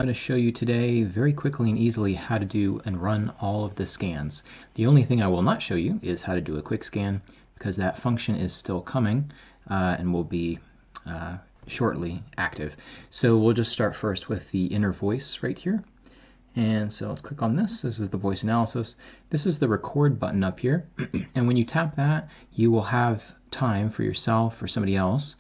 I'm going to show you today very quickly and easily how to do and run all of the scans. The only thing I will not show you is how to do a quick scan, because that function is still coming and will be shortly active. So we'll just start first with the inner voice right here. And so let's click on this. This is the voice analysis. This is the record button up here. And when you tap that, you will have time for yourself or somebody else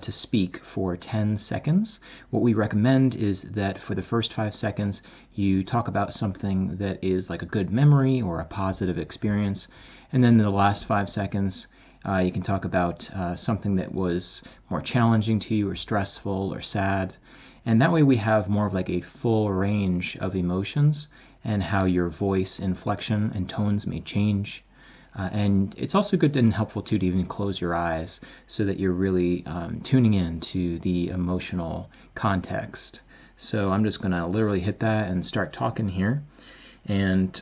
to speak for 10 seconds. What we recommend is that for the first 5 seconds, you talk about something that is like a good memory or a positive experience. And then in the last 5 seconds, you can talk about something that was more challenging to you or stressful or sad. And that way we have more of like a full range of emotions and how your voice inflection and tones may change. And it's also good and helpful too to even close your eyes so that you're really tuning in to the emotional context. So I'm just going to literally hit that and start talking here. And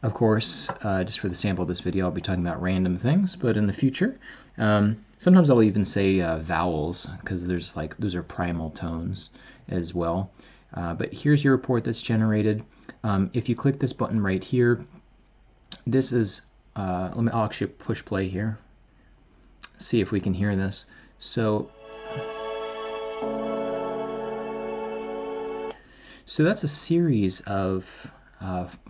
of course, just for the sample of this video, I'll be talking about random things, but in the future, sometimes I'll even say vowels, because there's like those are primal tones as well. But here's your report that's generated. If you click this button right here, this is, I'll actually push play here, see if we can hear this. So that's a series of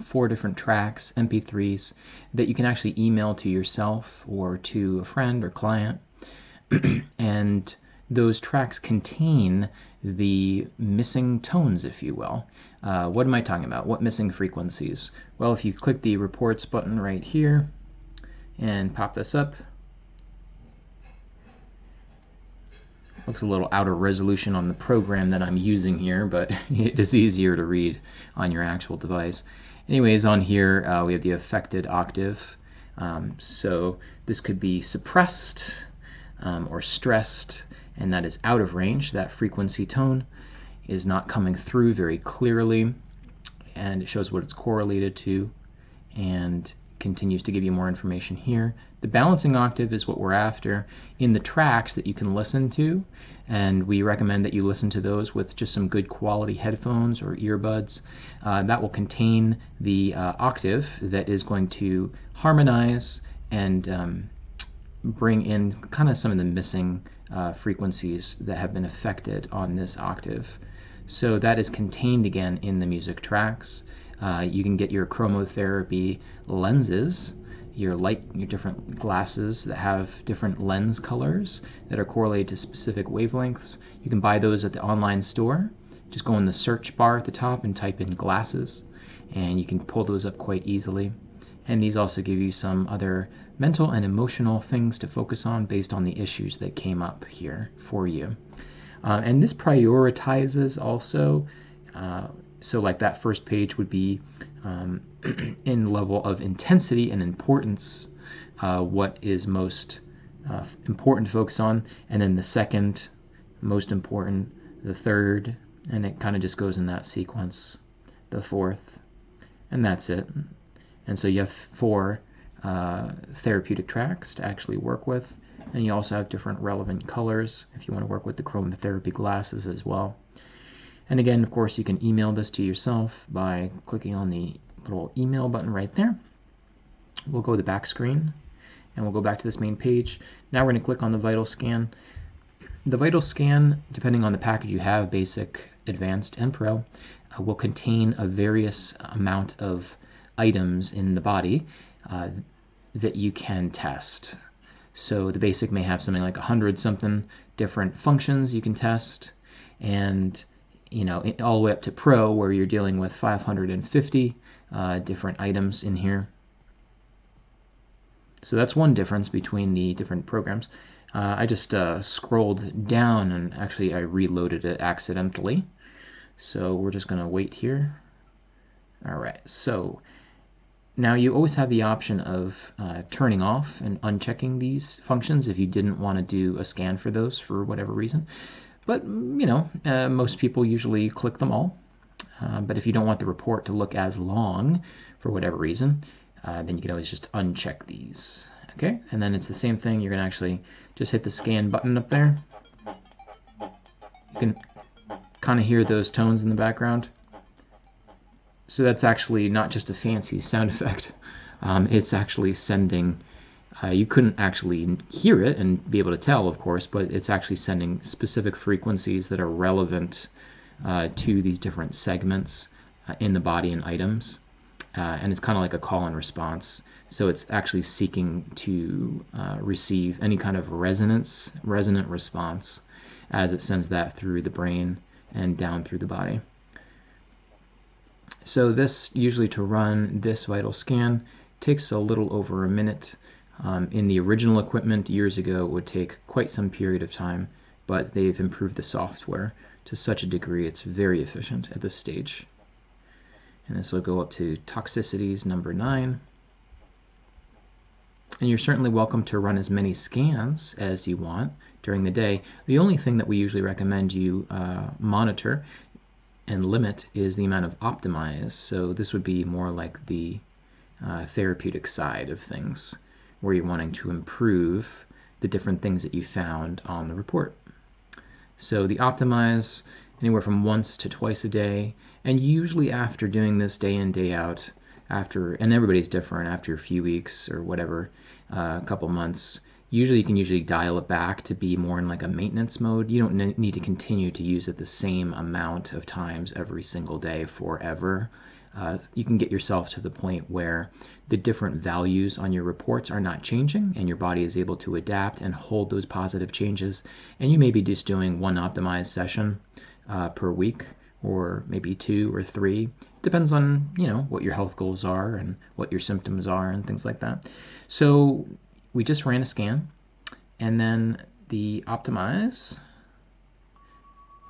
4 different tracks, MP3s, that you can actually email to yourself or to a friend or client. And those tracks contain the missing tones, if you will. What am I talking about? What missing frequencies? Well, if you click the reports button right here and pop this up, looks a little out of resolution on the program that I'm using here, but it is easier to read on your actual device. Anyways, on here we have the affected octave. So this could be suppressed or stressed, and that is out of range. That frequency tone is not coming through very clearly, and it shows what it's correlated to and continues to give you more information here. The balancing octave is what we're after in the tracks that you can listen to, and we recommend that you listen to those with just some good quality headphones or earbuds. That will contain the octave that is going to harmonize and bring in kind of some of the missing frequencies that have been affected on this octave. So that is contained again in the music tracks. You can get your chromotherapy lenses, your different glasses that have different lens colors that are correlated to specific wavelengths. You can buy those at the online store. Just go in the search bar at the top and type in glasses, and you can pull those up quite easily. And these also give you some other mental and emotional things to focus on based on the issues that came up here for you. And this prioritizes also, so like that first page would be in level of intensity and importance, what is most important to focus on, and then the second most important, the third, and it kind of just goes in that sequence, the fourth, and that's it. And so you have 4 therapeutic tracks to actually work with, and you also have different relevant colors if you want to work with the chromotherapy glasses as well. And again, of course, you can email this to yourself by clicking on the little email button right there. We'll go to the back screen and we'll go back to this main page. Now we're going to click on the Vital Scan. The Vital Scan, depending on the package you have, Basic, Advanced, and Pro, will contain a various amount of items in the body that you can test. So the Basic may have something like 100-something different functions you can test, and all the way up to Pro, where you're dealing with 550 different items in here. So that's one difference between the different programs. I just scrolled down and actually I reloaded it accidentally. So we're just going to wait here. All right, so now you always have the option of turning off and unchecking these functions if you didn't want to do a scan for those for whatever reason. But most people usually click them all. But if you don't want the report to look as long for whatever reason, then you can always just uncheck these. Okay, and then it's the same thing. You're going to actually just hit the scan button up there. You can kind of hear those tones in the background. So that's actually not just a fancy sound effect. It's actually sending, you couldn't actually hear it and be able to tell, of course, but it's actually sending specific frequencies that are relevant to these different segments in the body and items. And it's kind of like a call and response. So it's actually seeking to receive any kind of resonant response as it sends that through the brain and down through the body. So this, usually to run this vital scan, takes a little over a minute. In the original equipment years ago, it would take quite some period of time, but they've improved the software to such a degree it's very efficient at this stage. And this will go up to toxicities number 9. And you're certainly welcome to run as many scans as you want during the day. The only thing that we usually recommend you monitor and limit is the amount of optimize. So this would be more like the therapeutic side of things, where you're wanting to improve the different things that you found on the report. So the optimize, anywhere from once to twice a day, and usually after doing this day in, day out, and everybody's different, after a few weeks or whatever, a couple months, usually you can dial it back to be more in like a maintenance mode. You don't need to continue to use it the same amount of times every single day forever. You can get yourself to the point where the different values on your reports are not changing and your body is able to adapt and hold those positive changes. And you may be just doing one optimized session per week, or maybe 2 or 3. Depends on, what your health goals are and what your symptoms are and things like that. So we just ran a scan, and then the optimize,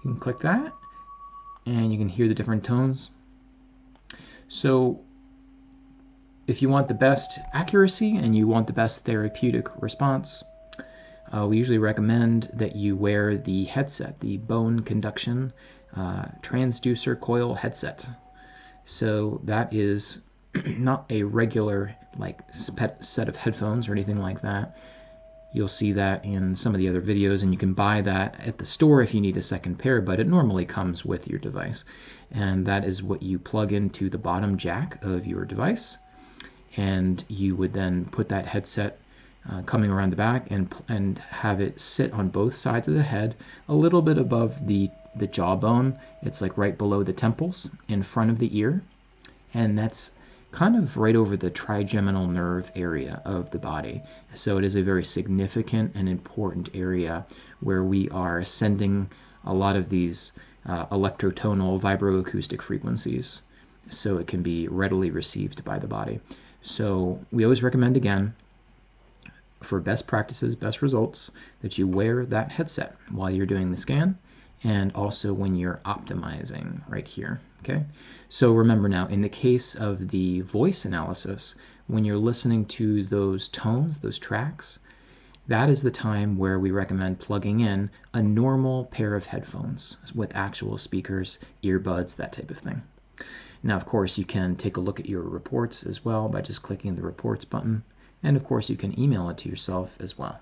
you can click that and you can hear the different tones. So if you want the best accuracy and you want the best therapeutic response, we usually recommend that you wear the headset, the bone conduction transducer coil headset. So that is not a regular set of headphones or anything like that. You'll see that in some of the other videos, and you can buy that at the store if you need a second pair, but it normally comes with your device. And that is what you plug into the bottom jack of your device, and you would then put that headset coming around the back and have it sit on both sides of the head, a little bit above the jawbone. It's like right below the temples, in front of the ear, and that's kind of right over the trigeminal nerve area of the body. So it is a very significant and important area where we are sending a lot of these electrotonal vibroacoustic frequencies, so it can be readily received by the body. So we always recommend, again, for best practices, best results, that you wear that headset while you're doing the scan, and also when you're optimizing right here. Okay, so remember now, in the case of the voice analysis, when you're listening to those tones, those tracks, that is the time where we recommend plugging in a normal pair of headphones with actual speakers, earbuds, that type of thing. Now, of course, you can take a look at your reports as well by just clicking the reports button, and of course you can email it to yourself as well.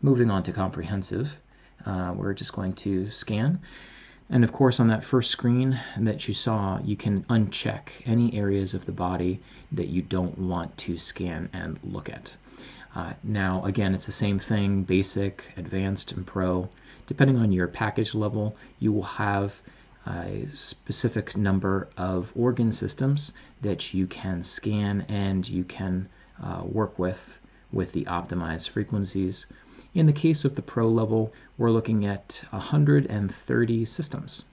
Moving on to comprehensive, we're just going to scan. And of course, on that first screen that you saw, you can uncheck any areas of the body that you don't want to scan and look at. Now, again, it's the same thing, basic, advanced, and pro. Depending on your package level, you will have a specific number of organ systems that you can scan and you can work with the optimized frequencies. In the case of the Pro level, we're looking at 130 systems.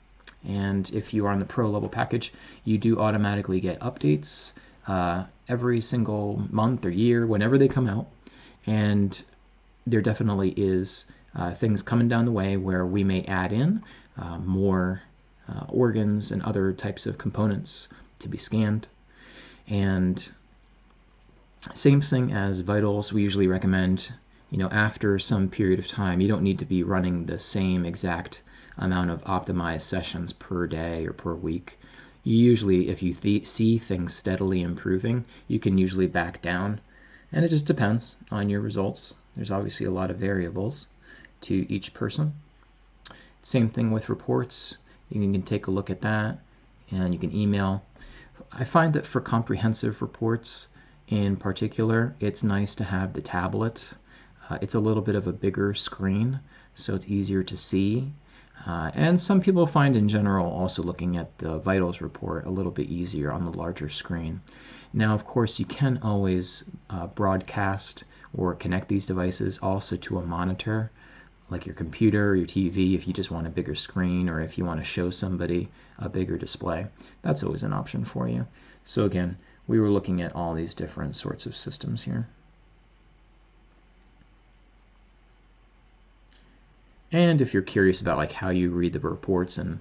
And if you are on the Pro level package, you do automatically get updates every single month or year, whenever they come out. And there definitely is things coming down the way where we may add in more organs and other types of components to be scanned. And same thing as vitals, we usually recommend, after some period of time, you don't need to be running the same exact amount of optimized sessions per day or per week. You usually, if you see things steadily improving, you can usually back down, and it just depends on your results. There's obviously a lot of variables to each person. Same thing with reports. You can take a look at that, and you can email. I find that for comprehensive reports in particular, it's nice to have the tablet. It's a little bit of a bigger screen, so it's easier to see. And some people find in general also looking at the vitals report a little bit easier on the larger screen. Now, of course, you can always broadcast or connect these devices also to a monitor, like your computer or your TV, if you just want a bigger screen or if you want to show somebody a bigger display. That's always an option for you. So again, we were looking at all these different sorts of systems here. And if you're curious about like how you read the reports and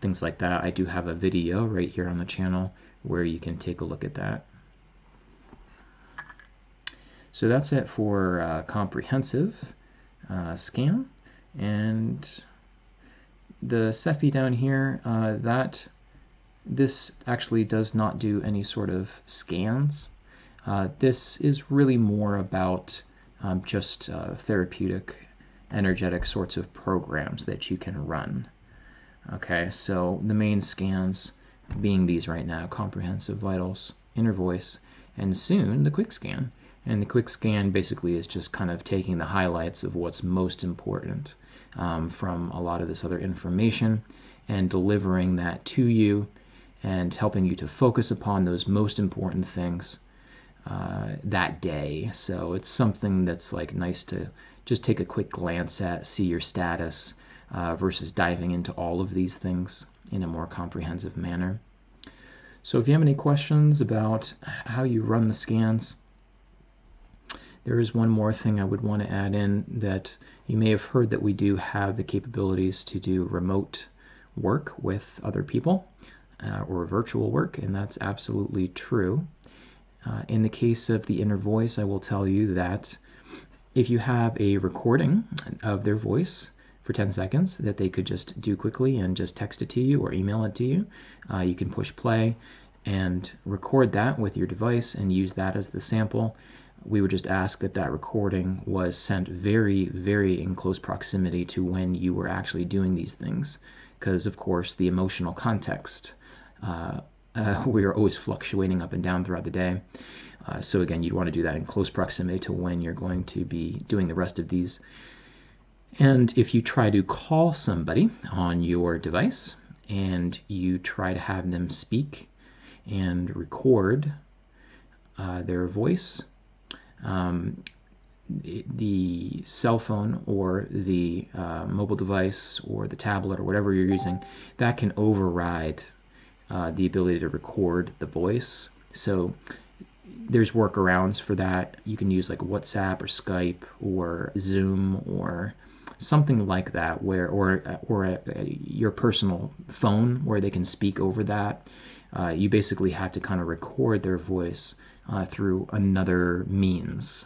things like that, I do have a video right here on the channel where you can take a look at that. So that's it for comprehensive scan. And the Cepheid down here, this actually does not do any sort of scans. This is really more about just therapeutic, energetic sorts of programs that you can run. Okay, so the main scans being these right now: comprehensive, vitals, inner voice, and soon the quick scan. And the quick scan basically is just kind of taking the highlights of what's most important from a lot of this other information and delivering that to you and helping you to focus upon those most important things that day. So it's something that's like nice to just take a quick glance at, see your status versus diving into all of these things in a more comprehensive manner. So if you have any questions about how you run the scans, there is one more thing I would want to add in, that you may have heard that we do have the capabilities to do remote work with other people or virtual work, and that's absolutely true. In the case of the inner voice, I will tell you that if you have a recording of their voice for 10 seconds that they could just do quickly and just text it to you or email it to you, you can push play and record that with your device and use that as the sample. We would just ask that that recording was sent very, very in close proximity to when you were actually doing these things, because of course the emotional context, we are always fluctuating up and down throughout the day. So again, you'd want to do that in close proximity to when you're going to be doing the rest of these. And if you try to call somebody on your device and you try to have them speak and record their voice, the cell phone or the mobile device or the tablet or whatever you're using, that can override the ability to record the voice. So there's workarounds for that. You can use like WhatsApp or Skype or Zoom or something like that, where or your personal phone where they can speak over that. You basically have to kind of record their voice through another means.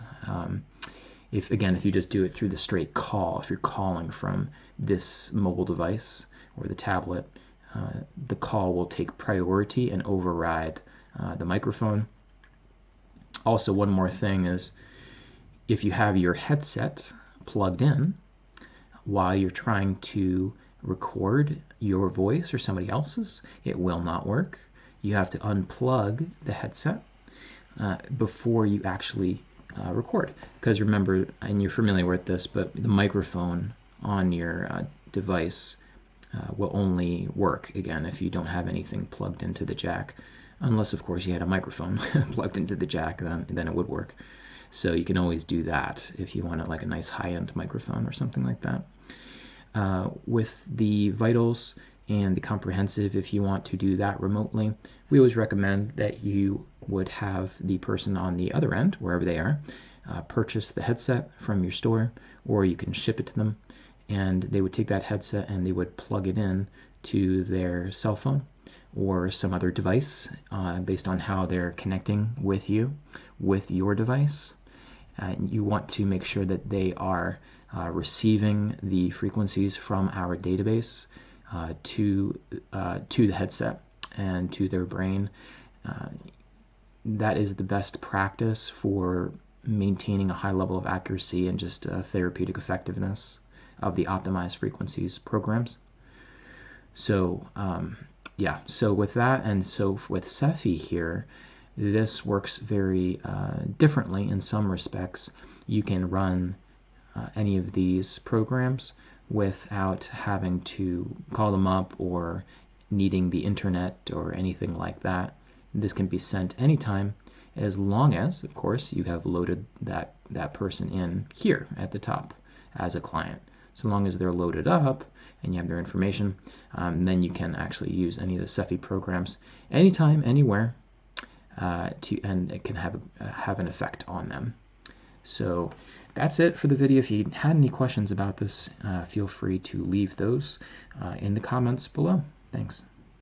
If you just do it through the straight call, if you're calling from this mobile device or the tablet, the call will take priority and override the microphone. Also, one more thing is, if you have your headset plugged in while you're trying to record your voice or somebody else's, it will not work. You have to unplug the headset before you actually record. Because remember, and you're familiar with this, but the microphone on your device will only work, again, if you don't have anything plugged into the jack. Unless, of course, you had a microphone plugged into the jack, then it would work. So you can always do that if you want like a nice high-end microphone or something like that. With the vitals and the comprehensive, if you want to do that remotely, we always recommend that you would have the person on the other end, wherever they are, purchase the headset from your store, or you can ship it to them, and they would take that headset and they would plug it in to their cell phone or some other device based on how they're connecting with you, with your device. You want to make sure that they are receiving the frequencies from our database to the headset and to their brain. That is the best practice for maintaining a high level of accuracy and just therapeutic effectiveness of the optimized frequencies programs. So yeah, so with that, and so with Cephi here, this works very differently in some respects. You can run any of these programs without having to call them up or needing the internet or anything like that. This can be sent anytime, as long as, of course, you have loaded that person in here at the top as a client. So long as they're loaded up and you have their information, then you can actually use any of the Cephi programs anytime, anywhere, and it can have an effect on them. So that's it for the video. If you had any questions about this, feel free to leave those in the comments below. Thanks.